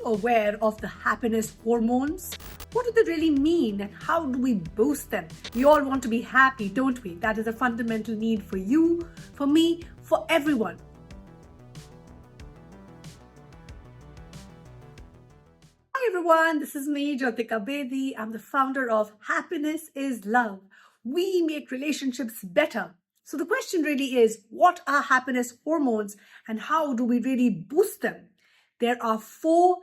aware of the happiness hormones? What do they really mean and how do we boost them? We all want to be happy, don't we? That is a fundamental need for you, for me, for everyone. Hi everyone, this is me, Jyotika Bedi. I'm the founder of Happiness is Love. We make relationships better. So the question really is, what are happiness hormones and how do we really boost them? There are 4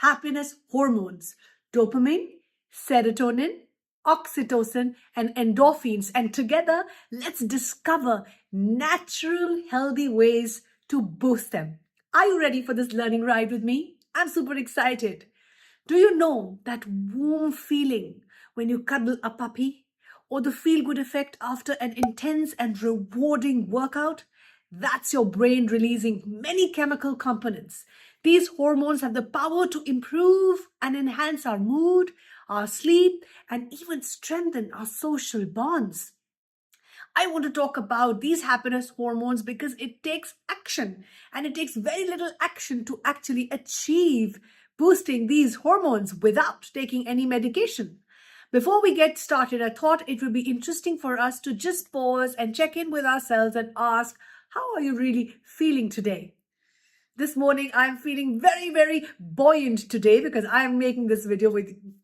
happiness hormones: dopamine, serotonin, oxytocin, and endorphins. And together, let's discover natural, healthy ways to boost them. Are you ready for this learning ride with me? I'm super excited. Do you know that warm feeling when you cuddle a puppy? Or the feel-good effect after an intense and rewarding workout? That's your brain releasing many chemical components. These hormones have the power to improve and enhance our mood, our sleep, and even strengthen our social bonds. I want to talk about these happiness hormones because it takes action, and it takes very little action to actually achieve boosting these hormones without taking any medication. Before we get started, I thought it would be interesting for us to just pause and check in with ourselves and ask, how are you really feeling today? This morning, I'm feeling very, very buoyant today because I am making this video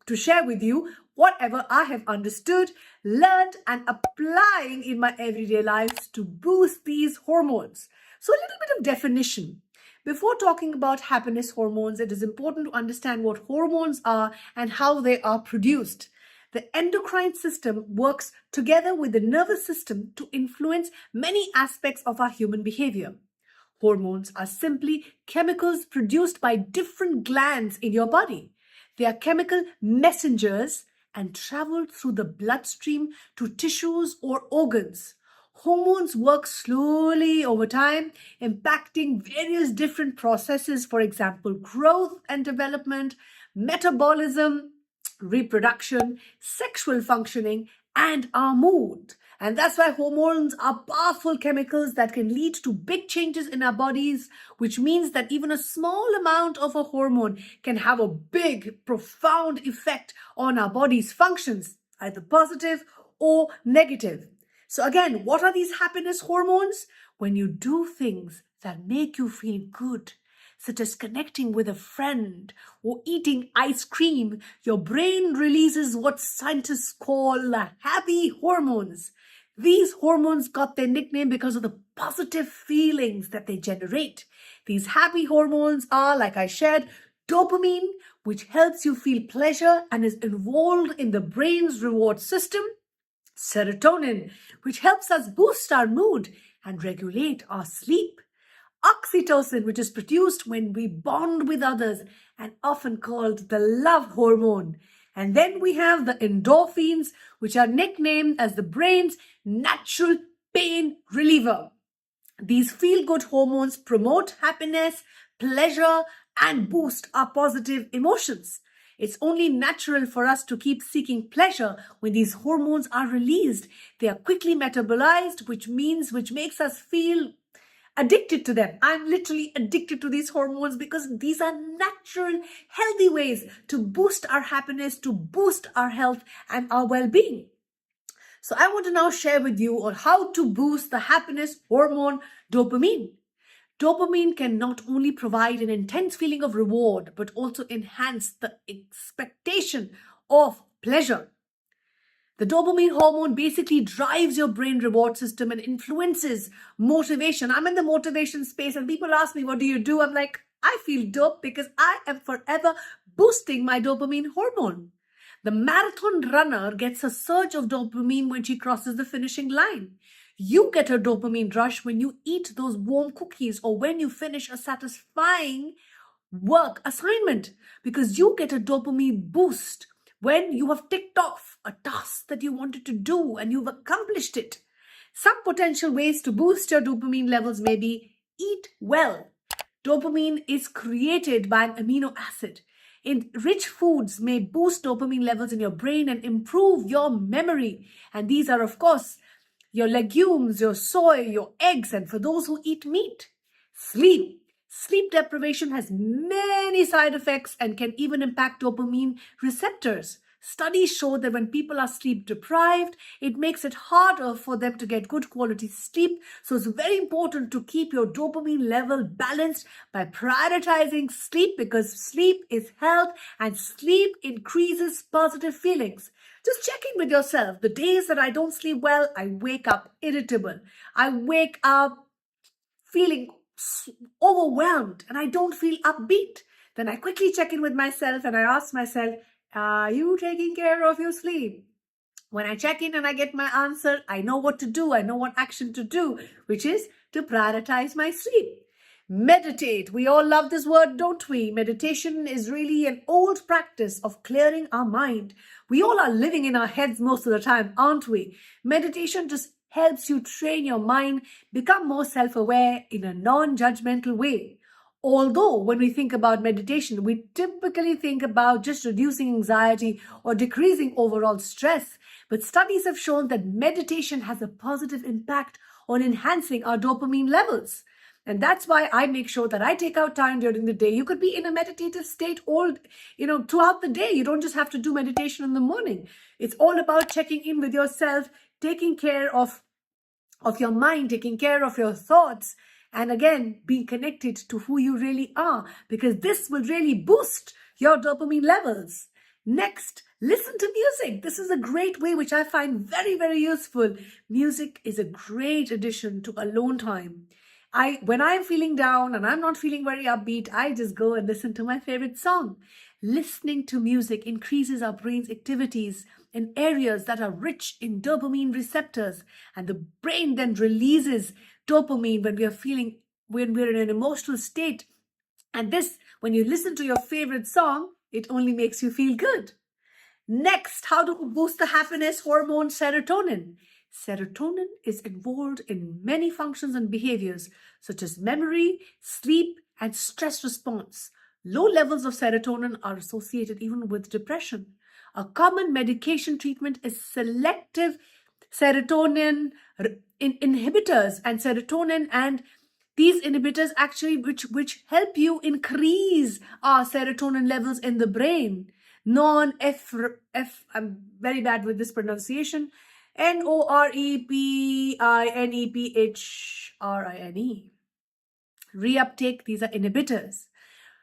to share with you whatever I have understood, learned, and applying in my everyday lives to boost these hormones. So a little bit of definition. Before talking about happiness hormones, it is important to understand what hormones are and how they are produced. The endocrine system works together with the nervous system to influence many aspects of our human behavior. Hormones are simply chemicals produced by different glands in your body. They are chemical messengers and travel through the bloodstream to tissues or organs. Hormones work slowly over time, impacting various different processes, for example, growth and development, metabolism, reproduction, sexual functioning, and our mood. And that's why hormones are powerful chemicals that can lead to big changes in our bodies, which means that even a small amount of a hormone can have a big, profound effect on our body's functions, either positive or negative. So again, what are these happiness hormones? When you do things that make you feel good, such as connecting with a friend or eating ice cream, your brain releases what scientists call happy hormones. These hormones got their nickname because of the positive feelings that they generate. These happy hormones are, like I shared, dopamine, which helps you feel pleasure and is involved in the brain's reward system; serotonin, which helps us boost our mood and regulate our sleep; oxytocin, which is produced when we bond with others and often called the love hormone. And then we have the endorphins, which are nicknamed as the brain's natural pain reliever. These feel-good hormones promote happiness, pleasure, and boost our positive emotions. It's only natural for us to keep seeking pleasure when these hormones are released. They are quickly metabolized, which makes us feel addicted to them. I'm literally addicted to these hormones because these are natural, healthy ways to boost our happiness, to boost our health and our well-being. So I want to now share with you on how to boost the happiness hormone dopamine. Dopamine can not only provide an intense feeling of reward, but also enhance the expectation of pleasure. The dopamine hormone basically drives your brain reward system and influences motivation. I'm in the motivation space and people ask me, what do you do? I'm like, I feel dope because I am forever boosting my dopamine hormone. The marathon runner gets a surge of dopamine when she crosses the finishing line. You get a dopamine rush when you eat those warm cookies or when you finish a satisfying work assignment, because you get a dopamine boost when you have ticked off a task that you wanted to do and you've accomplished it. Some potential ways to boost your dopamine levels may be: eat well. Dopamine is created by an amino acid. Rich foods may boost dopamine levels in your brain and improve your memory. And these are, of course, your legumes, your soy, your eggs, and for those who eat meat. Sleep. Sleep deprivation has many side effects and can even impact dopamine receptors. Studies show that when people are sleep deprived, it makes it harder for them to get good quality sleep. So it's very important to keep your dopamine level balanced by prioritizing sleep, because sleep is health and sleep increases positive feelings. Just check in with yourself. The days that I don't sleep well, I wake up irritable. I wake up feeling overwhelmed and I don't feel upbeat. Then I quickly check in with myself and I ask myself, are you taking care of your sleep? When I check in and I get my answer, I know what to do. I know what action to do, which is to prioritize my sleep. Meditate. We all love this word, don't we? Meditation is really an old practice of clearing our mind. We all are living in our heads most of the time, aren't we? Meditation just helps you train your mind, become more self-aware in a non-judgmental way. Although when we think about meditation, we typically think about just reducing anxiety or decreasing overall stress. But studies have shown that meditation has a positive impact on enhancing our dopamine levels. And that's why I make sure that I take out time during the day. You could be in a meditative state throughout the day. You don't just have to do meditation in the morning. It's all about checking in with yourself, taking care of your mind, taking care of your thoughts, and again, being connected to who you really are, because this will really boost your dopamine levels. Next, listen to music. This is a great way which I find very, very useful. Music is a great addition to alone time. When I'm feeling down and I'm not feeling very upbeat, I just go and listen to my favorite song. Listening to music increases our brain's activities in areas that are rich in dopamine receptors, and the brain then releases dopamine when we're in an emotional state. And this, when you listen to your favorite song, it only makes you feel good. Next, how to boost the happiness hormone serotonin. Serotonin is involved in many functions and behaviors such as memory, sleep, and stress response. Low levels of serotonin are associated even with depression. A common medication treatment is selective serotonin inhibitors and serotonin, and these inhibitors actually which help you increase our serotonin levels in the brain. I'm very bad with this pronunciation. norepinephrine. Reuptake, these are inhibitors.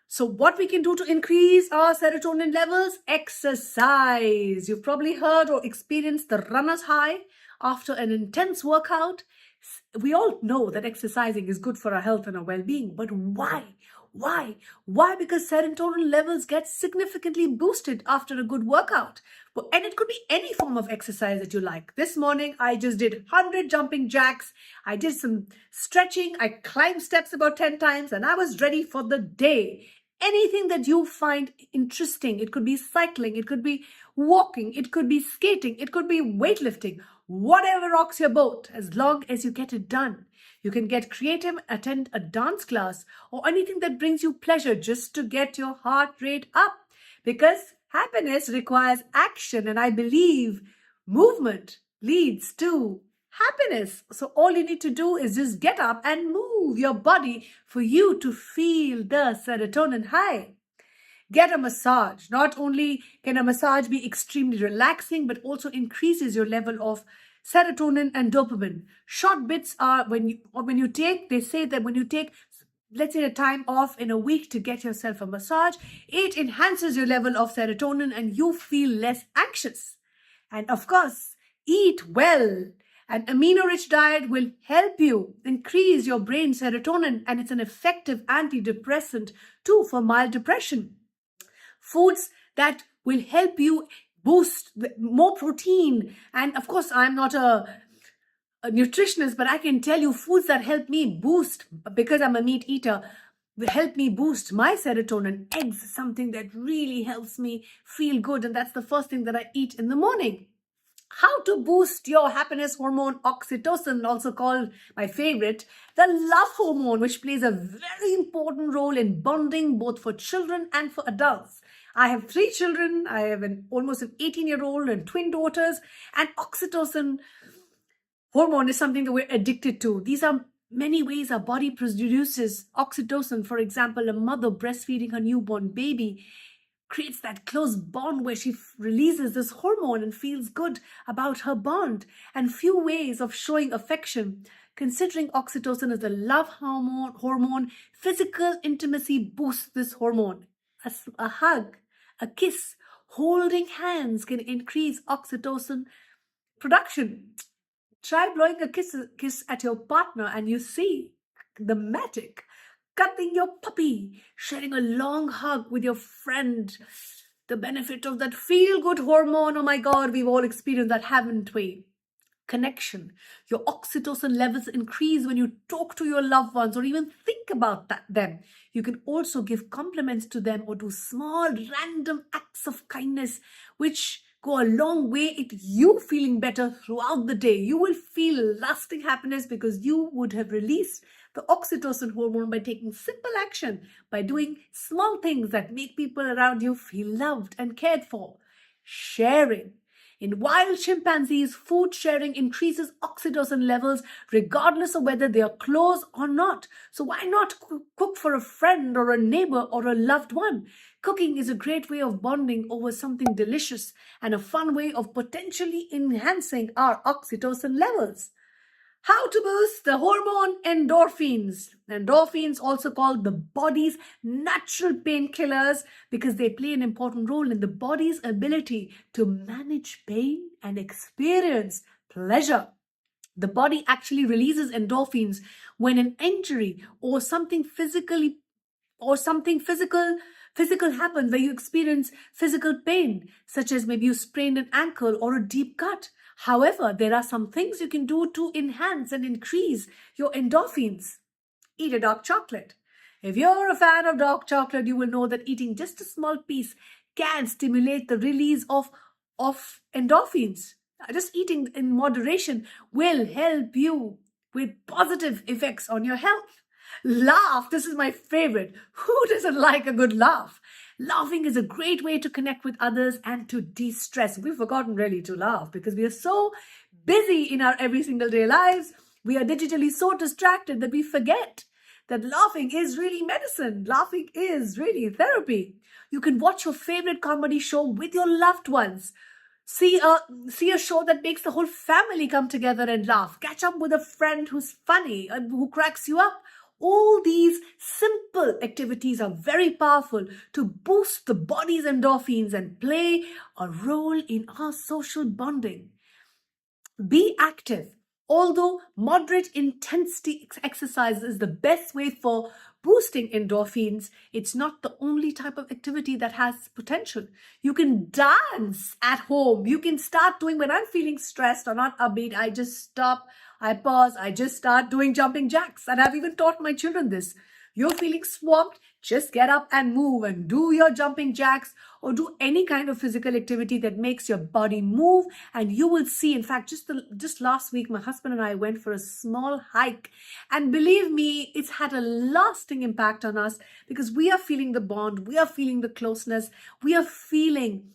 So what we can do to increase our serotonin levels? Exercise. You've probably heard or experienced the runner's high after an intense workout. We all know that exercising is good for our health and our well-being, but why? Why? Why? Because serotonin levels get significantly boosted after a good workout. And it could be any form of exercise that you like. This morning, I just did 100 jumping jacks. I did some stretching. I climbed steps about 10 times and I was ready for the day. Anything that you find interesting. It could be cycling. It could be walking. It could be skating. It could be weightlifting. Whatever rocks your boat, as long as you get it done. You can get creative, attend a dance class, or anything that brings you pleasure just to get your heart rate up. Because happiness requires action, and I believe movement leads to happiness. So all you need to do is just get up and move your body for you to feel the serotonin high. Get a massage. Not only can a massage be extremely relaxing, but also increases your level of serotonin and dopamine. Short bits are they say that when you take, let's say, a time off in a week to get yourself a massage, it enhances your level of serotonin and you feel less anxious. And of course, eat well. An amino-rich diet will help you increase your brain serotonin, and it's an effective antidepressant too for mild depression. Foods that will help you boost more protein. And of course, I'm not a nutritionist, but I can tell you foods that help me boost, because I'm a meat eater, will help me boost my serotonin. Eggs, something that really helps me feel good. And that's the first thing that I eat in the morning. How to boost your happiness hormone, oxytocin, also called my favorite, the love hormone, which plays a very important role in bonding both for children and for adults. I have 3 children. I have almost an 18-year-old and twin daughters. And oxytocin hormone is something that we're addicted to. These are many ways our body produces oxytocin. For example, a mother breastfeeding her newborn baby creates that close bond where she releases this hormone and feels good about her bond. And few ways of showing affection. Considering oxytocin as the love hormone, physical intimacy boosts this hormone. A hug, a kiss, holding hands can increase oxytocin production. Try blowing a kiss at your partner and you see the magic. Cutting your puppy, sharing a long hug with your friend. The benefit of that feel-good hormone. Oh my God, we've all experienced that, haven't we? Connection. Your oxytocin levels increase when you talk to your loved ones or even think about them. You can also give compliments to them or do small random acts of kindness which go a long way in you feeling better throughout the day. You will feel lasting happiness because you would have released the oxytocin hormone by taking simple action, by doing small things that make people around you feel loved and cared for. Sharing. In wild chimpanzees, food sharing increases oxytocin levels regardless of whether they are close or not. So why not cook for a friend or a neighbor or a loved one? Cooking is a great way of bonding over something delicious and a fun way of potentially enhancing our oxytocin levels. How to boost the hormone endorphins. Endorphins, also called the body's natural painkillers, because they play an important role in the body's ability to manage pain and experience pleasure. The body actually releases endorphins when an injury or something physical happens, where you experience physical pain, such as maybe you sprained an ankle or a deep cut. However, there are some things you can do to enhance and increase your endorphins. Eat a dark chocolate. If you're a fan of dark chocolate, you will know that eating just a small piece can stimulate the release of endorphins. Just eating in moderation will help you with positive effects on your health. Laugh. This is my favorite. Who doesn't like a good laugh? Laughing is a great way to connect with others and to de-stress. We've forgotten really to laugh because we are so busy in our every single day lives. We are digitally so distracted that we forget that laughing is really medicine. Laughing is really therapy. You can watch your favorite comedy show with your loved ones. See a show that makes the whole family come together and laugh. Catch up with a friend who's funny and who cracks you up. All these simple activities are very powerful to boost the body's endorphins and play a role in our social bonding. Be active. Although moderate intensity exercise is the best way for boosting endorphins, it's not the only type of activity that has potential. You can dance at home. You can start doing, when I'm feeling stressed or not upbeat, I just stop, I pause, I just start doing jumping jacks. And I've even taught my children this. You're feeling swamped, just get up and move and do your jumping jacks or do any kind of physical activity that makes your body move, and you will see. In fact, just last week, my husband and I went for a small hike, and believe me, it's had a lasting impact on us because we are feeling the bond, we are feeling the closeness, we are feeling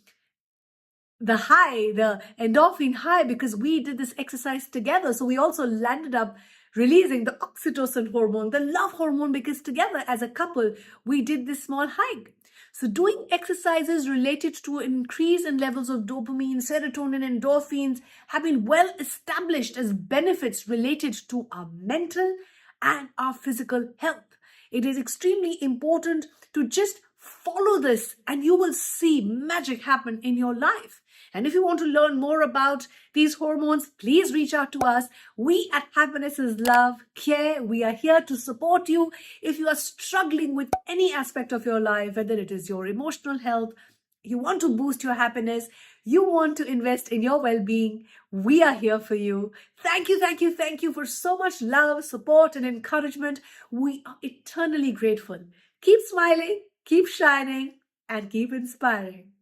the high, the endorphin high, because we did this exercise together. So we also landed up releasing the oxytocin hormone, the love hormone, because together as a couple, we did this small hike. So doing exercises related to an increase in levels of dopamine, serotonin, endorphins have been well established as benefits related to our mental and our physical health. It is extremely important to just follow this and you will see magic happen in your life. And if you want to learn more about these hormones, please reach out to us. We at Happiness is Love Care, we are here to support you. If you are struggling with any aspect of your life, whether it is your emotional health, you want to boost your happiness, you want to invest in your well-being, we are here for you. Thank you for so much love, support, and encouragement. We are eternally grateful. Keep smiling, keep shining, and keep inspiring.